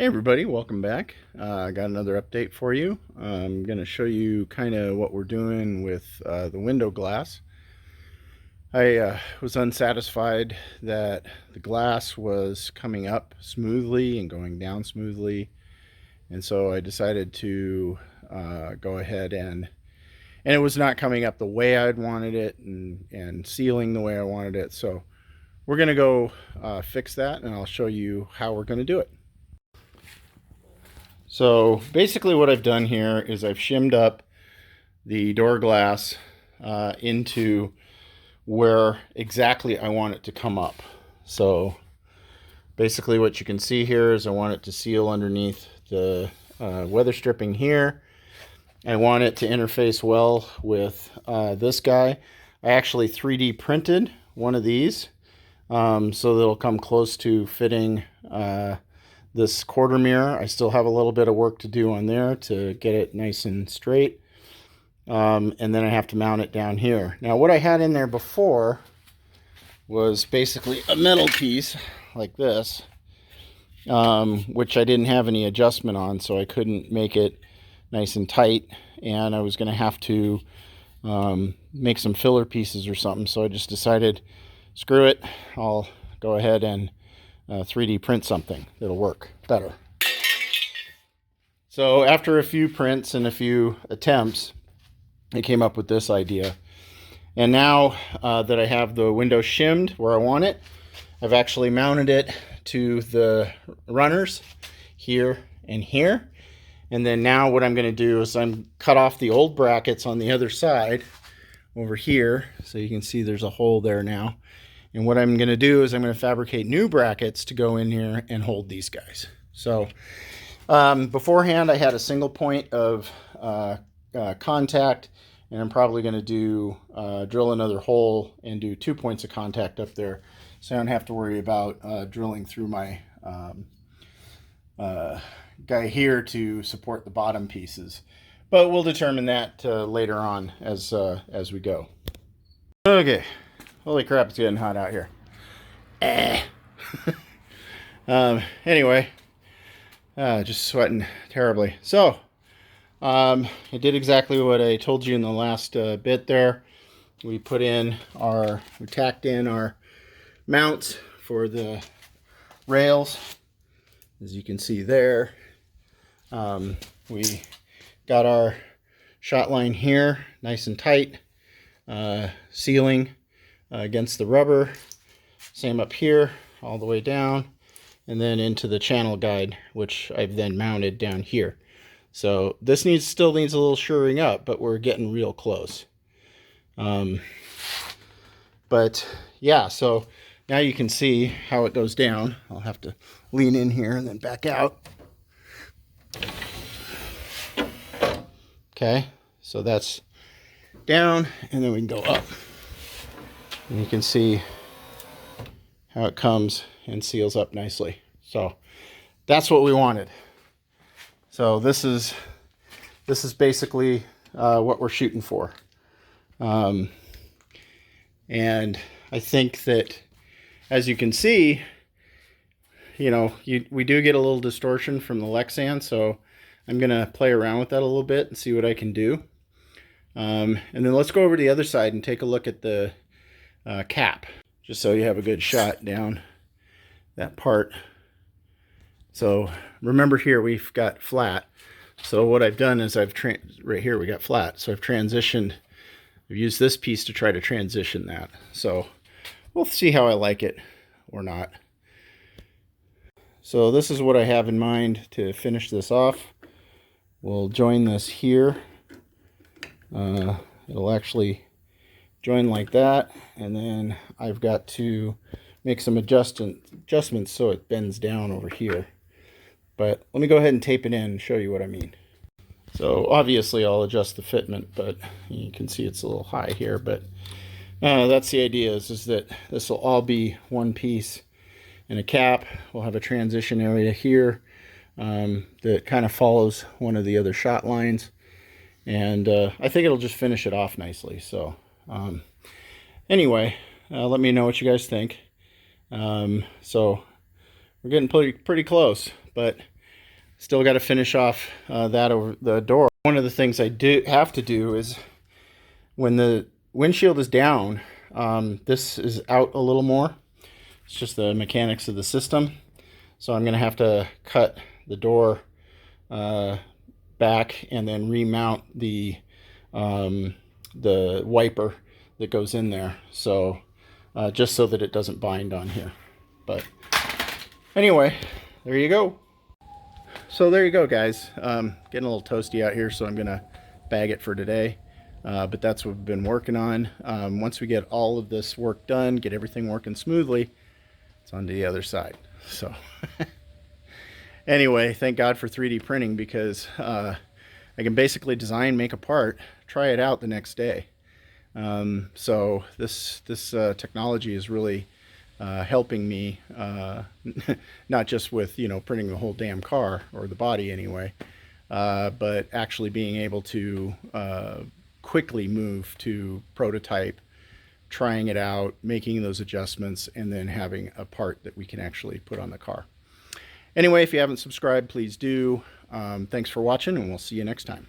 Hey everybody, welcome back. I got another update for you. I'm going to show you kind of what we're doing with the window glass. I was unsatisfied that the glass was coming up smoothly and going down smoothly, and so I decided to go ahead and it was not coming up the way I'd wanted it and sealing the way I wanted it. So we're going to go fix that, and I'll show you how we're going to do it. So basically what I've done here is I've shimmed up the door glass into where exactly I want it to come up. So basically what you can see here is I want it to seal underneath the weather stripping here. I want it to interface well with this guy. I actually 3D printed one of these so that it'll come close to fitting this quarter mirror. I still have a little bit of work to do on there to get it nice and straight. And then I have to mount it down here. Now what I had in there before was basically a metal piece like this, which I didn't have any adjustment on, so I couldn't make it nice and tight, and I was going to have to make some filler pieces or something. So I just decided, screw it, I'll go ahead and 3D print something that'll work better. So after a few prints and a few attempts, I came up with this idea. And now that I have the window shimmed where I want it, I've actually mounted it to the runners here and here. And then now what I'm going to do is I'm cut off the old brackets on the other side over here. So you can see there's a hole there now. And what I'm going to do is I'm going to fabricate new brackets to go in here and hold these guys. So beforehand I had a single point of contact, and I'm probably going to do drill another hole and do 2 points of contact up there, so I don't have to worry about drilling through my guy here to support the bottom pieces. But we'll determine that later on as we go. Okay. Holy crap, it's getting hot out here. Anyway, just sweating terribly. So, I did exactly what I told you in the last bit there. We tacked in our mounts for the rails, as you can see there. We got our shot line here nice and tight, sealing against the rubber. Same up here all the way down, and then into the channel guide, which I've then mounted down here. So this still needs a little shoring up, but we're getting real close. But yeah, so now you can see how it goes down. I'll have to lean in here and then back out. Okay, so that's down, and then we can go up. And you can see how it comes and seals up nicely. So that's what we wanted. So this is basically what we're shooting for. And I think that, as you can see, we do get a little distortion from the Lexan, so I'm going to play around with that a little bit and see what I can do. And then let's go over to the other side and take a look at the cap, just so you have a good shot down that part. So remember, here we've got flat. So what I've done is right here we got flat. So I've used this piece to try to transition that. So we'll see how I like it or not. So this is what I have in mind to finish this off. We'll join this here. It'll actually join like that, and then I've got to make some adjustments so it bends down over here. But let me go ahead and tape it in and show you what I mean. So obviously I'll adjust the fitment, but you can see it's a little high here, but that's the idea, is that this will all be one piece in a cap. We'll have a transition area here that kind of follows one of the other shot lines, and I think it'll just finish it off nicely. So anyway, let me know what you guys think. So we're getting pretty close, but Still got to finish off that over the door. One of the things I do have to do is when the windshield is down, this is out a little more. It's just the mechanics of the system. So I'm going to have to cut the door back and then remount the wiper that goes in there. So just so that it doesn't bind on here. But anyway, there you go. So there you go, guys. Getting a little toasty out here, so I'm going to bag it for today. But that's what we've been working on. Once we get all of this work done, get everything working smoothly, it's on to the other side. So anyway, thank God for 3D printing, because I can basically design, make a part, try it out the next day. So this technology is really helping me, not just with, you know, printing the whole damn car, or the body anyway, but actually being able to quickly move to prototype, trying it out, making those adjustments, and then having a part that we can actually put on the car. Anyway, if you haven't subscribed, please do. Thanks for watching, and we'll see you next time.